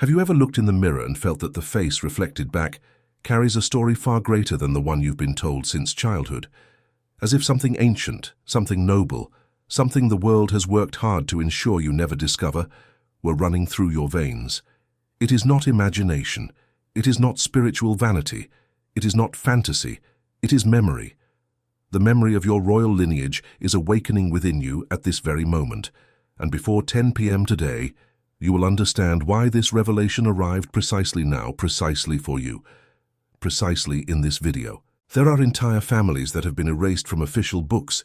Have you ever looked in the mirror and felt that the face reflected back carries a story far greater than the one you've been told since childhood? As if something ancient, something noble, something the world has worked hard to ensure you never discover, were running through your veins. It is not imagination. It is not spiritual vanity. It is not fantasy. It is memory. The memory of your royal lineage is awakening within you at this very moment, and before 10 p.m. today, you will understand why this revelation arrived precisely now, precisely for you, precisely in this video. There are entire families that have been erased from official books.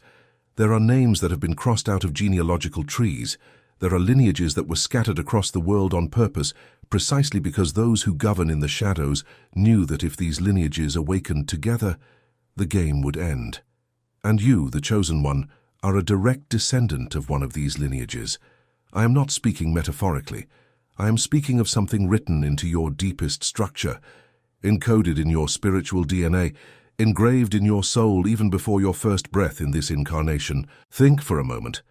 There are names that have been crossed out of genealogical trees. There are lineages that were scattered across the world on purpose, precisely because those who govern in the shadows knew that if these lineages awakened together, the game would end. And you, the chosen one, are a direct descendant of one of these lineages. I am not speaking metaphorically. I am speaking of something written into your deepest structure, encoded in your spiritual DNA, engraved in your soul even before your first breath in this incarnation. Think for a moment.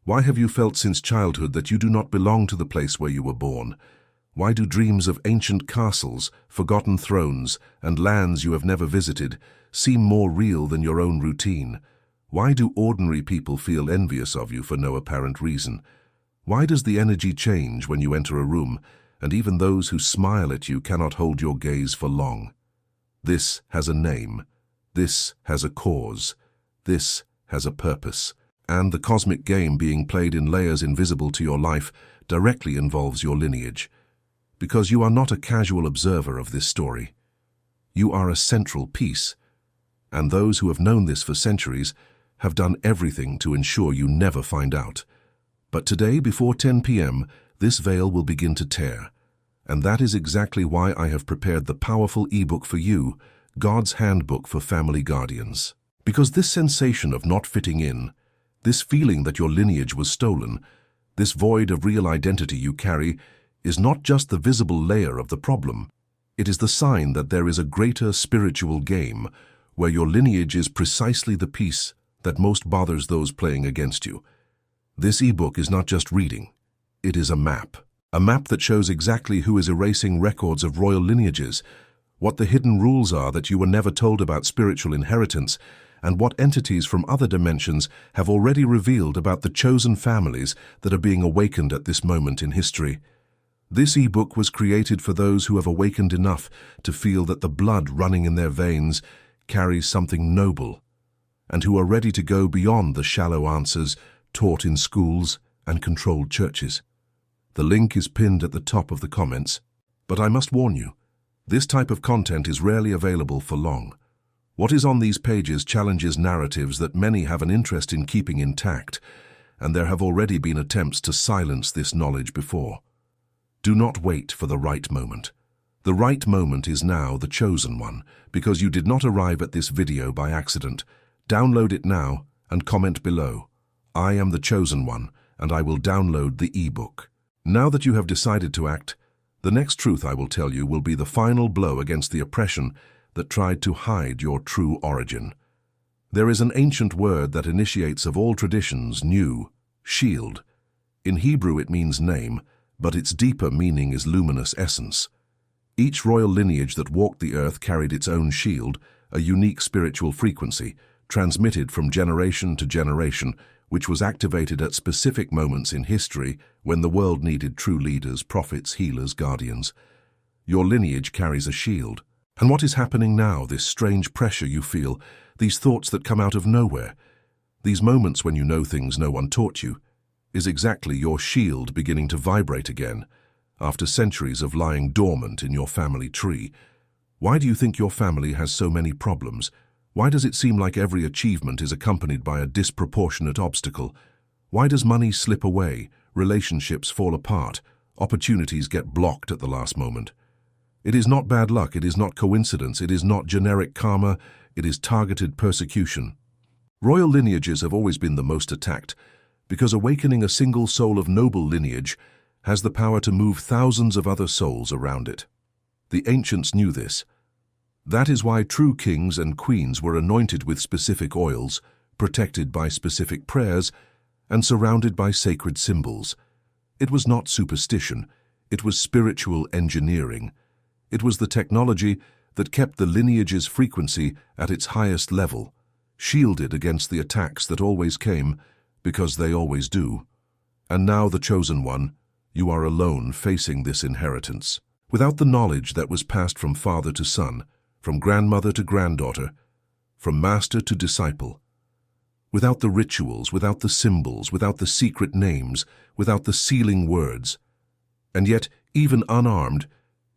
Why have you felt since childhood that you do not belong to the place where you were born? Why do dreams of ancient castles, forgotten thrones, and lands you have never visited seem more real than your own routine? Why do ordinary people feel envious of you for no apparent reason? Why does the energy change when you enter a room, and even those who smile at you cannot hold your gaze for long? This has a name. This has a cause. This has a purpose. And the cosmic game being played in layers invisible to your life directly involves your lineage. Because you are not a casual observer of this story. You are a central piece. And those who have known this for centuries have done everything to ensure you never find out. But today, before 10 p.m., this veil will begin to tear. And that is exactly why I have prepared the powerful ebook for you, God's Handbook for Family Guardians. Because this sensation of not fitting in, this feeling that your lineage was stolen, this void of real identity you carry, is not just the visible layer of the problem. It is the sign that there is a greater spiritual game where your lineage is precisely the piece that most bothers those playing against you. This ebook is not just reading. It is a map that shows exactly who is erasing records of royal lineages, what the hidden rules are that you were never told about spiritual inheritance, and what entities from other dimensions have already revealed about the chosen families that are being awakened at this moment in history. This ebook was created for those who have awakened enough to feel that the blood running in their veins carries something noble, and who are ready to go beyond the shallow answers taught in schools and controlled churches. The link is pinned at the top of the comments, but I must warn you, this type of content is rarely available for long. What is on these pages challenges narratives that many have an interest in keeping intact, and there have already been attempts to silence this knowledge before. Do not wait for the right moment. The right moment is now, the chosen one, because you did not arrive at this video by accident. Download it now and comment below. I am the chosen one, and I will download the ebook. Now that you have decided to act, the next truth I will tell you will be the final blow against the oppression that tried to hide your true origin. There is an ancient word that initiates of all traditions new, shield. In Hebrew it means name, but its deeper meaning is luminous essence. Each royal lineage that walked the earth carried its own shield, a unique spiritual frequency, transmitted from generation to generation, which was activated at specific moments in history when the world needed true leaders, prophets, healers, guardians. Your lineage carries a shield. And what is happening now, this strange pressure you feel, these thoughts that come out of nowhere, these moments when you know things no one taught you, is exactly your shield beginning to vibrate again, after centuries of lying dormant in your family tree. Why do you think your family has so many problems? Why does it seem like every achievement is accompanied by a disproportionate obstacle? Why does money slip away, relationships fall apart, opportunities get blocked at the last moment? It is not bad luck, it is not coincidence, it is not generic karma, it is targeted persecution. Royal lineages have always been the most attacked, because awakening a single soul of noble lineage has the power to move thousands of other souls around it. The ancients knew this. That is why true kings and queens were anointed with specific oils, protected by specific prayers, and surrounded by sacred symbols. It was not superstition, It was spiritual engineering. It was the technology that kept the lineage's frequency at its highest level, shielded against the attacks that always came, because they always do. And now, the chosen one, you are alone facing this inheritance. Without the knowledge that was passed from father to son, from grandmother to granddaughter, from master to disciple. Without the rituals, without the symbols, without the secret names, without the sealing words. And yet, even unarmed,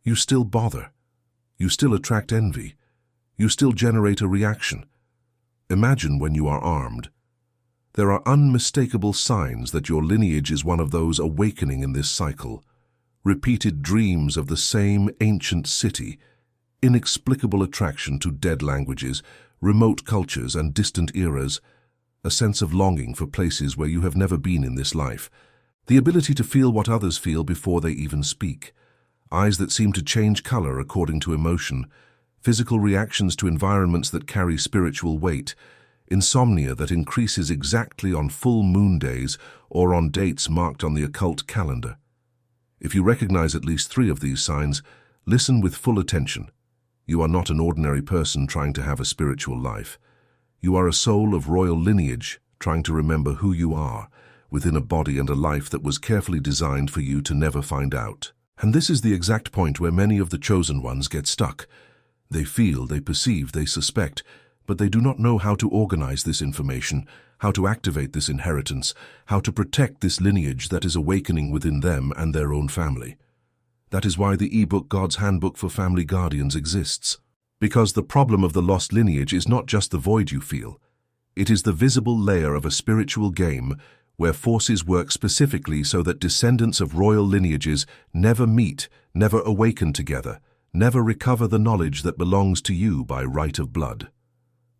you still bother. You still attract envy. You still generate a reaction. Imagine when you are armed. There are unmistakable signs that your lineage is one of those awakening in this cycle. Repeated dreams of the same ancient city, inexplicable attraction to dead languages, remote cultures and distant eras, a sense of longing for places where you have never been in this life, the ability to feel what others feel before they even speak, eyes that seem to change color according to emotion, physical reactions to environments that carry spiritual weight, insomnia that increases exactly on full moon days or on dates marked on the occult calendar. If you recognize at least 3 of these signs, listen with full attention. You are not an ordinary person trying to have a spiritual life. You are a soul of royal lineage trying to remember who you are within a body and a life that was carefully designed for you to never find out. And this is the exact point where many of the chosen ones get stuck. They feel, they perceive, they suspect, but they do not know how to organize this information, how to activate this inheritance, how to protect this lineage that is awakening within them and their own family. That is why the ebook God's Handbook for Family Guardians exists. Because the problem of the lost lineage is not just the void you feel. It is the visible layer of a spiritual game where forces work specifically so that descendants of royal lineages never meet, never awaken together, never recover the knowledge that belongs to you by right of blood.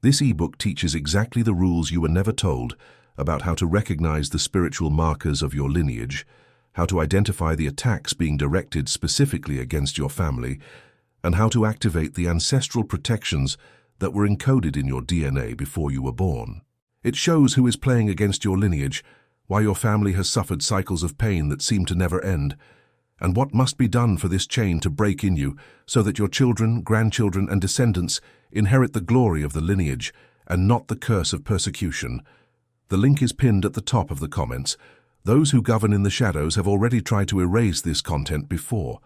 This ebook teaches exactly the rules you were never told about how to recognize the spiritual markers of your lineage, how to identify the attacks being directed specifically against your family, and how to activate the ancestral protections that were encoded in your DNA before you were born. It shows who is playing against your lineage, why your family has suffered cycles of pain that seem to never end, and what must be done for this chain to break in you so that your children, grandchildren, and descendants inherit the glory of the lineage and not the curse of persecution. The link is pinned at the top of the comments. Those who govern in the shadows have already tried to erase this content before.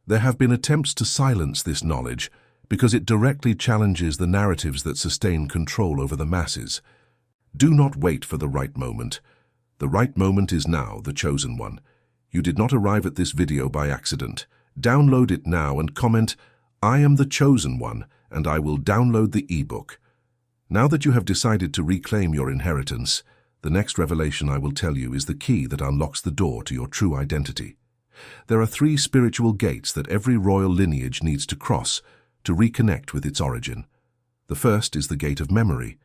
There have been attempts to silence this knowledge because it directly challenges the narratives that sustain control over the masses. Do not wait for the right moment. The right moment is now, the chosen one. You did not arrive at this video by accident. Download it now and comment, "I am the chosen one, and I will download the ebook." Now that you have decided to reclaim your inheritance, the next revelation I will tell you is the key that unlocks the door to your true identity. There are 3 spiritual gates that every royal lineage needs to cross to reconnect with its origin. The first is the gate of memory.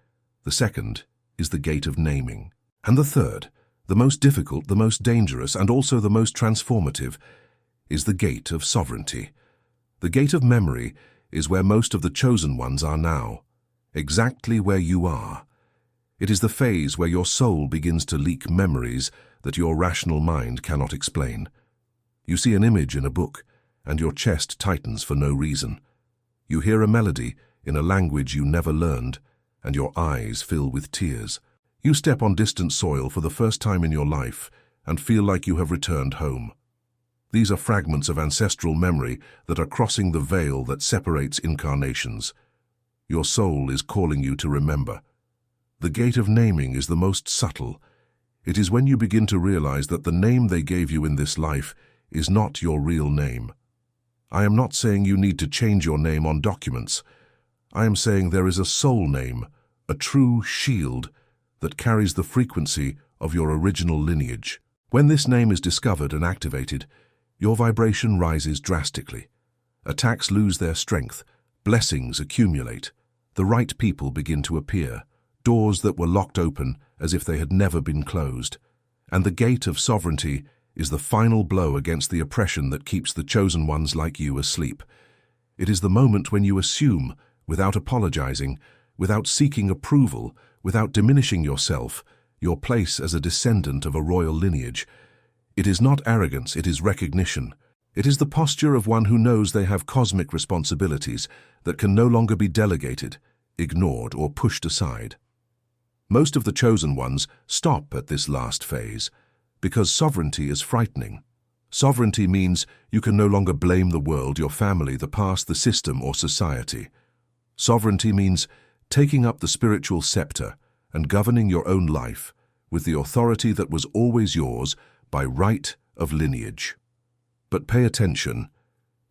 The second is the gate of naming. And the third, the most difficult, the most dangerous, and also the most transformative, is the gate of sovereignty. The gate of memory is where most of the chosen ones are now, exactly where you are. It is the phase where your soul begins to leak memories that your rational mind cannot explain. You see an image in a book, and your chest tightens for no reason. You hear a melody in a language you never learned, and your eyes fill with tears. You step on distant soil for the first time in your life and feel like you have returned home. These are fragments of ancestral memory that are crossing the veil that separates incarnations. Your soul is calling you to remember. The gate of naming is the most subtle. It is when you begin to realize that the name they gave you in this life is not your real name. I am not saying you need to change your name on documents. I am saying there is a soul name, a true shield that carries the frequency of your original lineage. When this name is discovered and activated, your vibration rises drastically. Attacks lose their strength, blessings accumulate, the right people begin to appear, doors that were locked open as if they had never been closed. And the gate of sovereignty is the final blow against the oppression that keeps the chosen ones like you asleep. It is the moment when you assume, without apologizing, without seeking approval, without diminishing yourself, your place as a descendant of a royal lineage. It is not arrogance, it is recognition. It is the posture of one who knows they have cosmic responsibilities that can no longer be delegated, ignored, or pushed aside. Most of the chosen ones stop at this last phase because sovereignty is frightening. Sovereignty means you can no longer blame the world, your family, the past, the system, or society. Sovereignty means taking up the spiritual scepter and governing your own life with the authority that was always yours by right of lineage. But pay attention.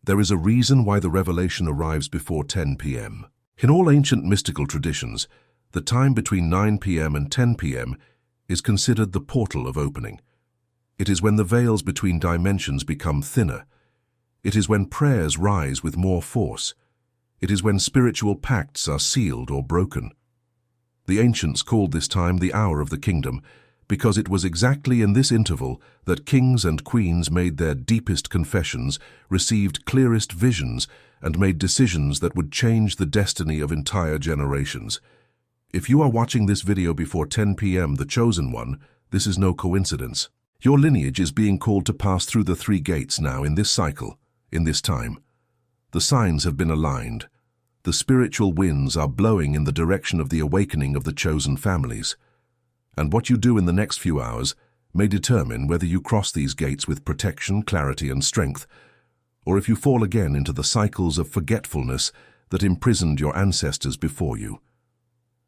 There is a reason why the revelation arrives before 10 p.m. In all ancient mystical traditions, the time between 9 p.m. and 10 p.m. is considered the portal of opening. It is when the veils between dimensions become thinner. It is when prayers rise with more force. It is when spiritual pacts are sealed or broken. The ancients called this time the hour of the kingdom, because it was exactly in this interval that kings and queens made their deepest confessions, received clearest visions, and made decisions that would change the destiny of entire generations. If you are watching this video before 10 p.m., the chosen one, this is no coincidence. Your lineage is being called to pass through the 3 gates now in this cycle, in this time. The signs have been aligned. The spiritual winds are blowing in the direction of the awakening of the chosen families. And what you do in the next few hours may determine whether you cross these gates with protection, clarity, and strength, or if you fall again into the cycles of forgetfulness that imprisoned your ancestors before you.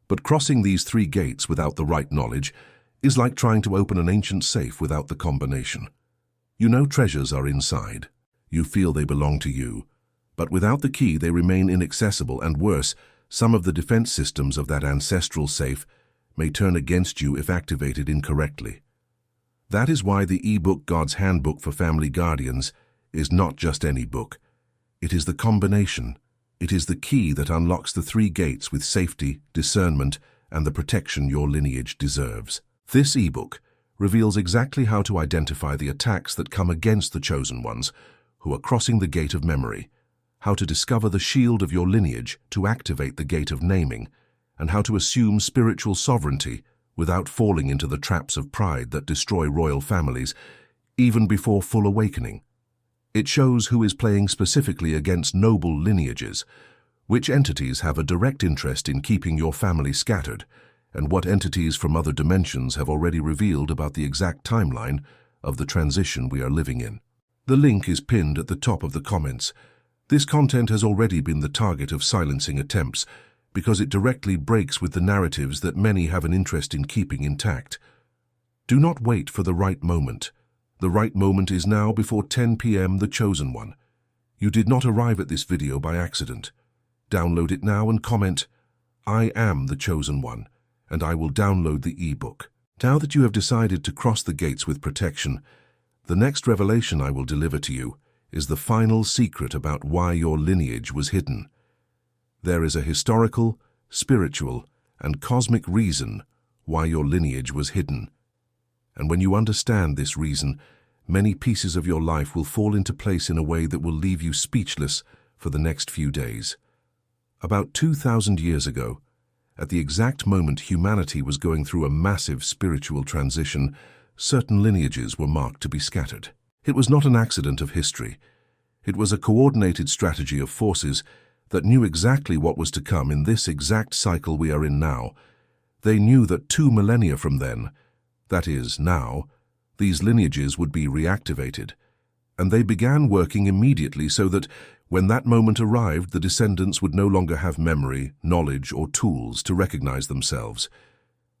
But crossing these 3 gates without the right knowledge is like trying to open an ancient safe without the combination. You know treasures are inside. You feel they belong to you. But without the key, they remain inaccessible, and worse, some of the defense systems of that ancestral safe may turn against you if activated incorrectly. That is why the e-book God's Handbook for Family Guardians is not just any book. It is the combination. It is the key that unlocks the 3 gates with safety, discernment, and the protection your lineage deserves. This e-book reveals exactly how to identify the attacks that come against the chosen ones who are crossing the gate of memory, how to discover the shield of your lineage to activate the gate of naming, and how to assume spiritual sovereignty without falling into the traps of pride that destroy royal families, even before full awakening. It shows who is playing specifically against noble lineages, which entities have a direct interest in keeping your family scattered, and what entities from other dimensions have already revealed about the exact timeline of the transition we are living in. The link is pinned at the top of the comments. This content has already been the target of silencing attempts because it directly breaks with the narratives that many have an interest in keeping intact. Do not wait for the right moment. The right moment is now before 10 p.m. the chosen one. You did not arrive at this video by accident. Download it now and comment, "I am the chosen one," and I will download the e-book. Now that you have decided to cross the gates with protection, the next revelation I will deliver to you is the final secret about why your lineage was hidden. There is a historical, spiritual, and cosmic reason why your lineage was hidden. And when you understand this reason, many pieces of your life will fall into place in a way that will leave you speechless for the next few days. About 2,000 years ago, at the exact moment humanity was going through a massive spiritual transition, certain lineages were marked to be scattered. It was not an accident of history. It was a coordinated strategy of forces that knew exactly what was to come in this exact cycle we are in now. They knew that 2 millennia from then, that is, now, these lineages would be reactivated, and they began working immediately so that when that moment arrived, the descendants would no longer have memory, knowledge, or tools to recognize themselves.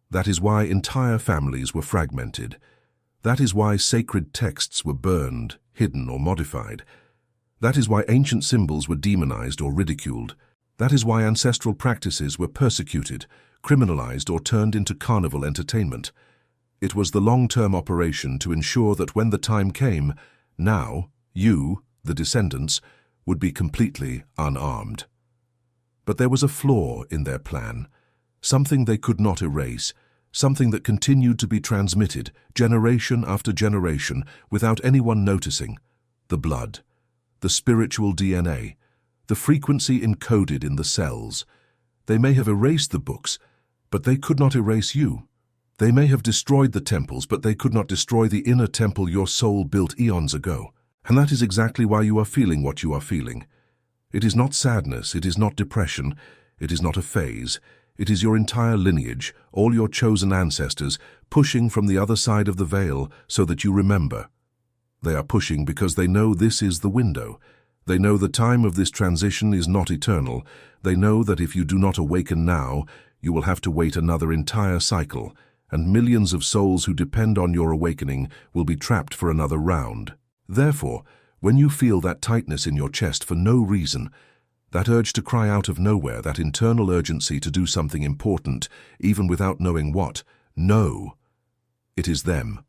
That is why entire families were fragmented. That is why sacred texts were burned, hidden, or modified. That is why ancient symbols were demonized or ridiculed. That is why ancestral practices were persecuted, criminalized, or turned into carnival entertainment. It was the long-term operation to ensure that when the time came, now, you, the descendants, would be completely unarmed. But there was a flaw in their plan, something they could not erase, something that continued to be transmitted generation after generation without anyone noticing: the blood, the spiritual DNA, the frequency encoded in the cells. They may have erased the books, but they could not erase you. They may have destroyed the temples, but they could not destroy the inner temple your soul built eons ago. And that is exactly why you are feeling what you are feeling. It is not sadness, it is not depression, it is not a phase. It is your entire lineage, all your chosen ancestors, pushing from the other side of the veil so that you remember. They are pushing because they know this is the window. They know the time of this transition is not eternal. They know that if you do not awaken now, you will have to wait another entire cycle, and millions of souls who depend on your awakening will be trapped for another round. Therefore, when you feel that tightness in your chest for no reason, that urge to cry out of nowhere, that internal urgency to do something important, even without knowing what, know. It is them,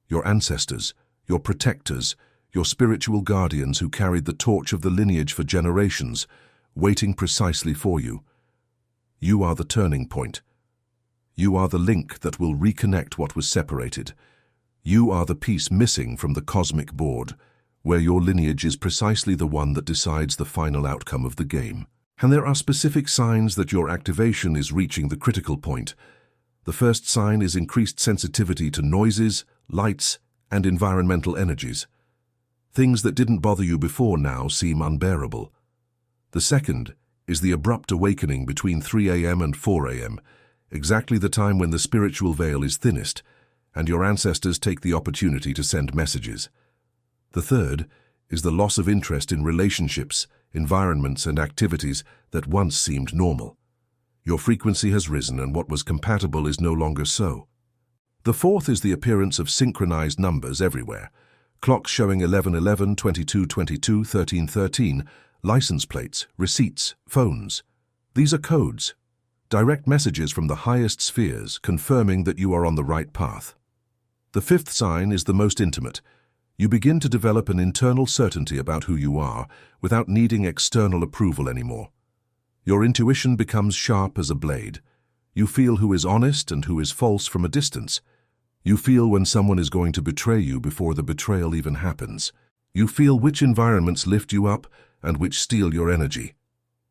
your ancestors, your protectors, your spiritual guardians who carried the torch of the lineage for generations, waiting precisely for you. You are the turning point. You are the link that will reconnect what was separated. You are the piece missing from the cosmic board, where your lineage is precisely the one that decides the final outcome of the game. And there are specific signs that your activation is reaching the critical point. The first sign is increased sensitivity to noises, lights, and environmental energies. Things that didn't bother you before now seem unbearable. The second is the abrupt awakening between 3 a.m. and 4 a.m., exactly the time when the spiritual veil is thinnest, and your ancestors take the opportunity to send messages. The third is the loss of interest in relationships, environments, and activities that once seemed normal. Your frequency has risen, and what was compatible is no longer so. The fourth is the appearance of synchronized numbers everywhere. Clocks showing 11:11, 22:22, 13:13, license plates, receipts, phones. These are codes, direct messages from the highest spheres confirming that you are on the right path. The fifth sign is the most intimate. You begin to develop an internal certainty about who you are without needing external approval anymore. Your intuition becomes sharp as a blade. You feel who is honest and who is false from a distance. You feel when someone is going to betray you before the betrayal even happens. You feel which environments lift you up and which steal your energy.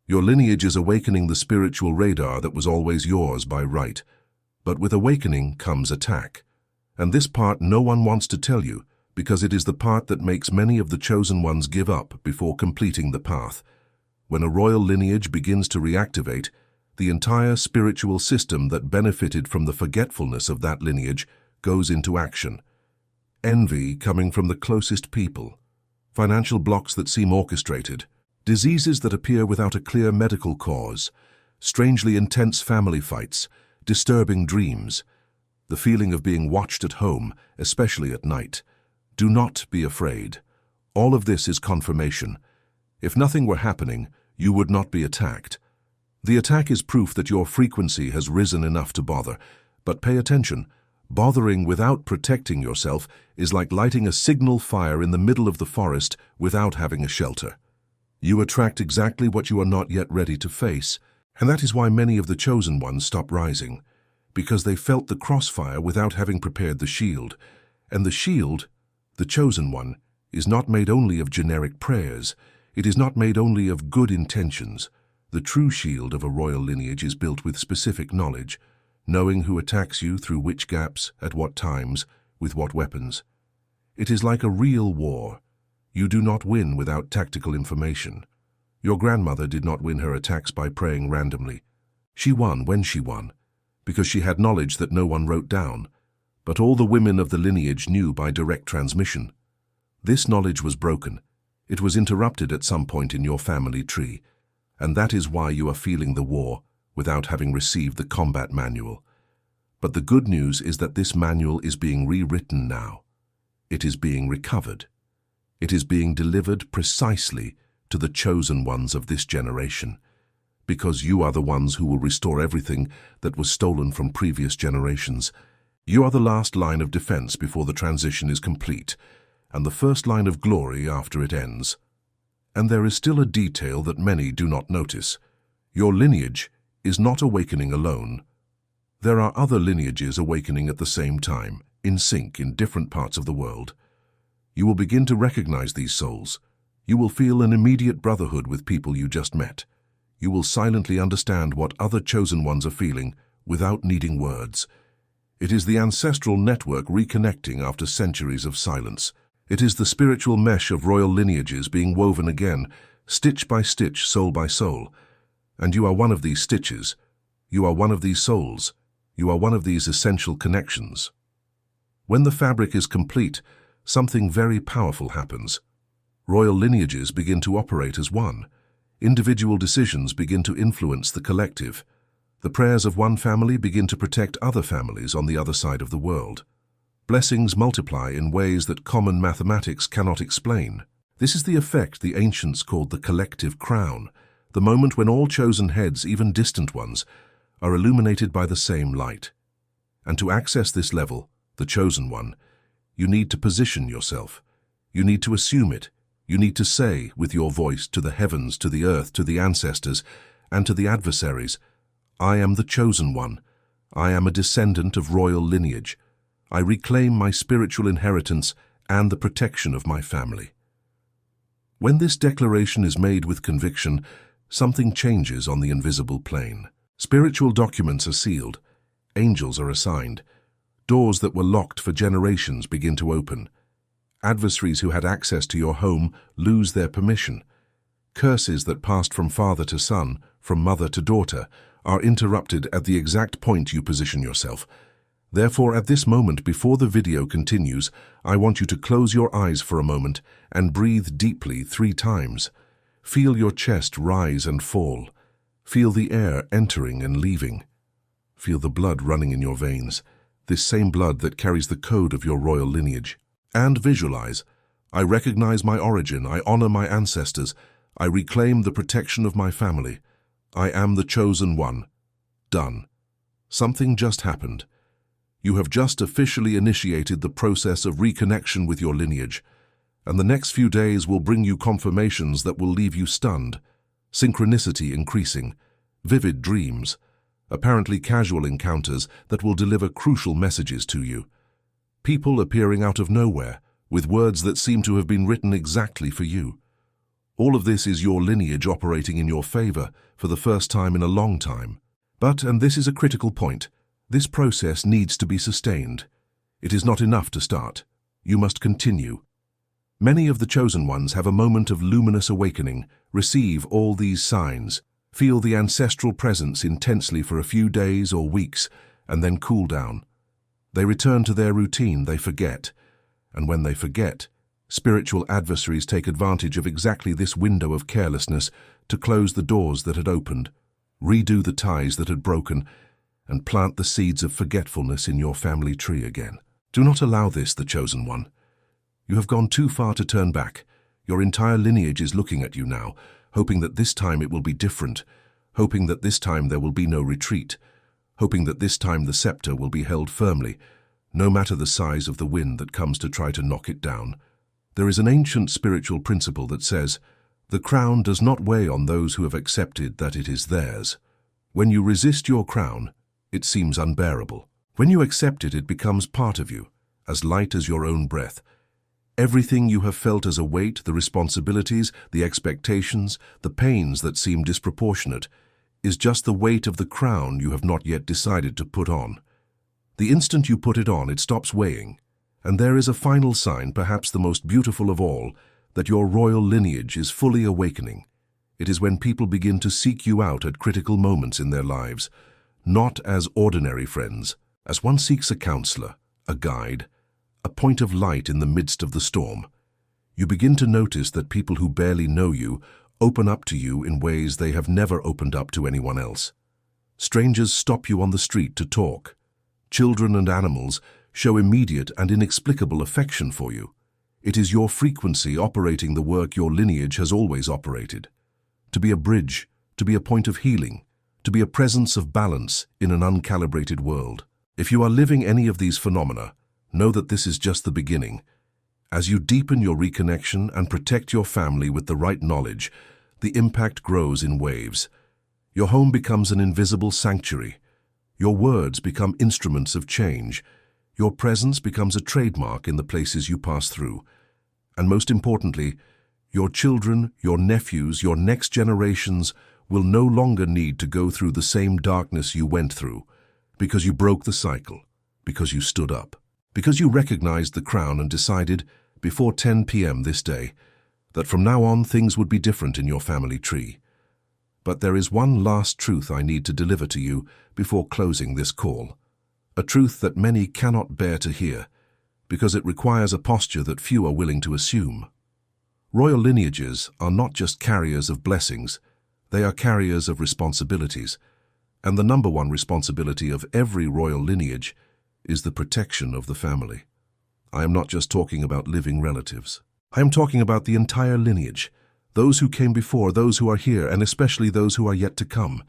Your lineage is awakening the spiritual radar that was always yours by right. But with awakening comes attack. And this part no one wants to tell you, because it is the part that makes many of the chosen ones give up before completing the path. When a royal lineage begins to reactivate, the entire spiritual system that benefited from the forgetfulness of that lineage goes into action. Envy coming from the closest people, financial blocks that seem orchestrated, diseases that appear without a clear medical cause, strangely intense family fights, disturbing dreams, the feeling of being watched at home, especially at night. Do not be afraid. All of this is confirmation. If nothing were happening, you would not be attacked. The attack is proof that your frequency has risen enough to bother. But pay attention. Bothering without protecting yourself is like lighting a signal fire in the middle of the forest without having a shelter. You attract exactly what you are not yet ready to face, and that is why many of the chosen ones stop rising, because they felt the crossfire without having prepared the shield. And the shield, the chosen one, is not made only of generic prayers. It is not made only of good intentions. The true shield of a royal lineage is built with specific knowledge, knowing who attacks you through which gaps, at what times, with what weapons. It is like a real war. You do not win without tactical information. Your grandmother did not win her attacks by praying randomly. She won when she won, because she had knowledge that no one wrote down, but all the women of the lineage knew by direct transmission. This knowledge was broken. It was interrupted at some point in your family tree, and that is why you are feeling the war without having received the combat manual. But the good news is that this manual is being rewritten now. It is being recovered. It is being delivered precisely to the chosen ones of this generation, because you are the ones who will restore everything that was stolen from previous generations. You are the last line of defense before the transition is complete, and the first line of glory after it ends. And there is still a detail that many do not notice. Your lineage is not awakening alone. There are other lineages awakening at the same time, in sync in different parts of the world. You will begin to recognize these souls. You will feel an immediate brotherhood with people you just met. You will silently understand what other chosen ones are feeling without needing words. It is the ancestral network reconnecting after centuries of silence. It is the spiritual mesh of royal lineages being woven again, stitch by stitch, soul by soul. And you are one of these stitches. You are one of these souls. You are one of these essential connections. When the fabric is complete, something very powerful happens. Royal lineages begin to operate as one. Individual decisions begin to influence the collective. The prayers of one family begin to protect other families on the other side of the world. Blessings multiply in ways that common mathematics cannot explain. This is the effect the ancients called the collective crown, the moment when all chosen heads, even distant ones, are illuminated by the same light. And to access this level, the chosen one, you need to position yourself. You need to assume it. You need to say with your voice to the heavens, to the earth, to the ancestors, and to the adversaries, I am the chosen one. I am a descendant of royal lineage. I reclaim my spiritual inheritance and the protection of my family. When this declaration is made with conviction, something changes on the invisible plane. Spiritual documents are sealed. Angels are assigned. Doors that were locked for generations begin to open. Adversaries who had access to your home lose their permission. Curses that passed from father to son, from mother to daughter, are interrupted at the exact point you position yourself. Therefore, at this moment, before the video continues, I want you to close your eyes for a moment and breathe deeply 3 times. Feel your chest rise and fall. Feel the air entering and leaving. Feel the blood running in your veins, this same blood that carries the code of your royal lineage. And visualize, I recognize my origin, I honor my ancestors, I reclaim the protection of my family. I am the chosen one. Done. Something just happened. You have just officially initiated the process of reconnection with your lineage, and the next few days will bring you confirmations that will leave you stunned. Synchronicity increasing, vivid dreams, apparently casual encounters that will deliver crucial messages to you. People appearing out of nowhere, with words that seem to have been written exactly for you. All of this is your lineage operating in your favor for the first time in a long time. But, and this is a critical point, this process needs to be sustained. It is not enough to start. You must continue. Many of the chosen ones have a moment of luminous awakening, receive all these signs, feel the ancestral presence intensely for a few days or weeks, and then cool down. They return to their routine, they forget. And when they forget, spiritual adversaries take advantage of exactly this window of carelessness to close the doors that had opened, redo the ties that had broken, and plant the seeds of forgetfulness in your family tree again. Do not allow this, the chosen one. You have gone too far to turn back. Your entire lineage is looking at you now, hoping that this time it will be different, hoping that this time there will be no retreat, hoping that this time the scepter will be held firmly, no matter the size of the wind that comes to try to knock it down. There is an ancient spiritual principle that says, the crown does not weigh on those who have accepted that it is theirs. When you resist your crown, it seems unbearable. When you accept it, it becomes part of you, as light as your own breath. Everything you have felt as a weight, the responsibilities, the expectations, the pains that seem disproportionate, is just the weight of the crown you have not yet decided to put on. The instant you put it on, it stops weighing. And there is a final sign, perhaps the most beautiful of all, that your royal lineage is fully awakening. It is when people begin to seek you out at critical moments in their lives, not as ordinary friends, as one seeks a counselor, a guide, a point of light in the midst of the storm. You begin to notice that people who barely know you open up to you in ways they have never opened up to anyone else. Strangers stop you on the street to talk. Children and animals show immediate and inexplicable affection for you. It is your frequency operating the work your lineage has always operated. To be a bridge, to be a point of healing, to be a presence of balance in an uncalibrated world. If you are living any of these phenomena, know that this is just the beginning. As you deepen your reconnection and protect your family with the right knowledge, the impact grows in waves. Your home becomes an invisible sanctuary. Your words become instruments of change. Your presence becomes a trademark in the places you pass through. And most importantly, your children, your nephews, your next generations will no longer need to go through the same darkness you went through, because you broke the cycle, because you stood up, because you recognized the crown and decided, before 10 p.m. this day, that from now on things would be different in your family tree. But there is one last truth I need to deliver to you before closing this call. A truth that many cannot bear to hear, because it requires a posture that few are willing to assume. Royal lineages are not just carriers of blessings, they are carriers of responsibilities, and the number one responsibility of every royal lineage is the protection of the family. I am not just talking about living relatives. I am talking about the entire lineage, those who came before, those who are here, and especially those who are yet to come.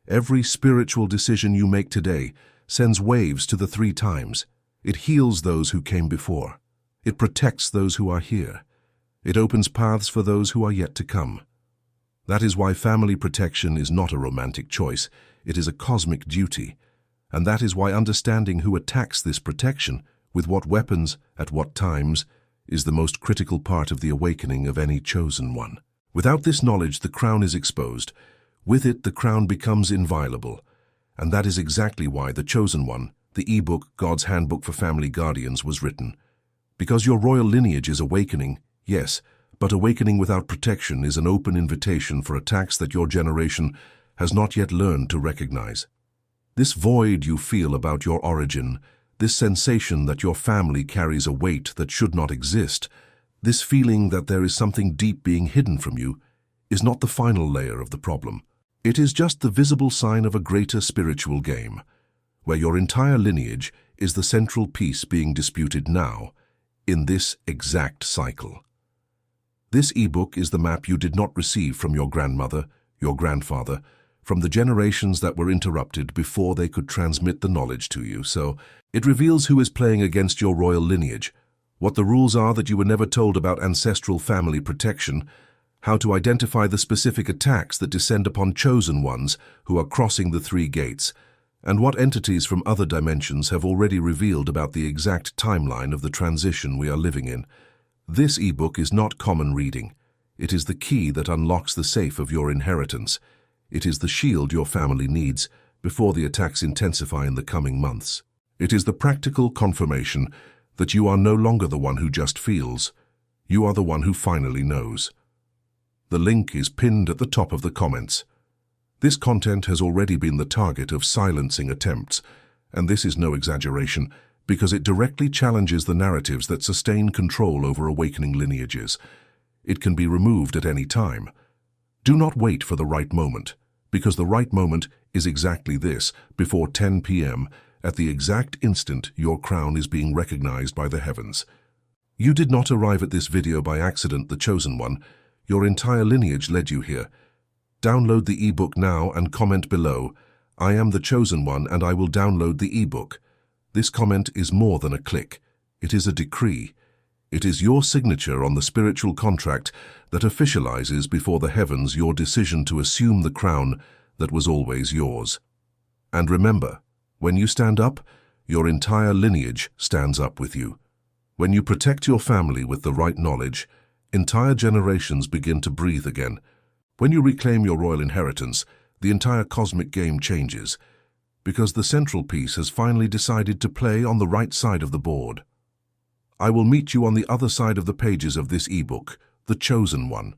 Every spiritual decision you make today sends waves to the 3 times. It heals those who came before. It protects those who are here. It opens paths for those who are yet to come. That is why family protection is not a romantic choice. It is a cosmic duty. And that is why understanding who attacks this protection, with what weapons, at what times, is the most critical part of the awakening of any chosen one. Without this knowledge, the crown is exposed. With it, the crown becomes inviolable. And that is exactly why The Chosen One, the ebook God's Handbook for Family Guardians, was written. Because your royal lineage is awakening, yes, but awakening without protection is an open invitation for attacks that your generation has not yet learned to recognize. This void you feel about your origin, this sensation that your family carries a weight that should not exist, this feeling that there is something deep being hidden from you, is not the final layer of the problem. It is just the visible sign of a greater spiritual game, where your entire lineage is the central piece being disputed now, in this exact cycle. This ebook is the map you did not receive from your grandmother, your grandfather, from the generations that were interrupted before they could transmit the knowledge to you. So, it reveals who is playing against your royal lineage, what the rules are that you were never told about ancestral family protection, how to identify the specific attacks that descend upon chosen ones who are crossing the 3 gates, and what entities from other dimensions have already revealed about the exact timeline of the transition we are living in. This ebook is not common reading. It is the key that unlocks the safe of your inheritance. It is the shield your family needs before the attacks intensify in the coming months. It is the practical confirmation that you are no longer the one who just feels. You are the one who finally knows. The link is pinned at the top of the comments. This content has already been the target of silencing attempts, and this is no exaggeration, because it directly challenges the narratives that sustain control over awakening lineages. It can be removed at any time. Do not wait for the right moment, because the right moment is exactly this, before 10 p.m., at the exact instant your crown is being recognized by the heavens. You did not arrive at this video by accident, The Chosen One. Your entire lineage led you here. Download the ebook now and comment below, "I am the Chosen One and I will download the ebook." This comment is more than a click. It is a decree. It is your signature on the spiritual contract that officializes before the heavens your decision to assume the crown that was always yours. And remember, when you stand up, your entire lineage stands up with you. When you protect your family with the right knowledge, entire generations begin to breathe again. When you reclaim your royal inheritance, the entire cosmic game changes, because the central piece has finally decided to play on the right side of the board. I will meet you on the other side of the pages of this ebook, The Chosen One.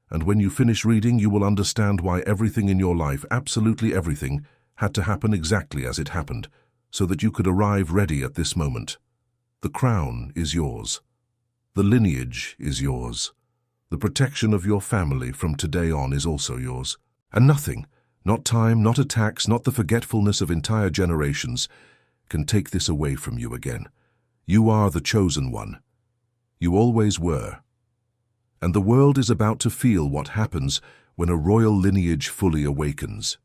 And when you finish reading, you will understand why everything in your life, absolutely everything, had to happen exactly as it happened, so that you could arrive ready at this moment. The crown is yours. The lineage is yours. The protection of your family from today on is also yours. And nothing, not time, not attacks, not the forgetfulness of entire generations, can take this away from you again. You are the chosen one. You always were. And the world is about to feel what happens when a royal lineage fully awakens.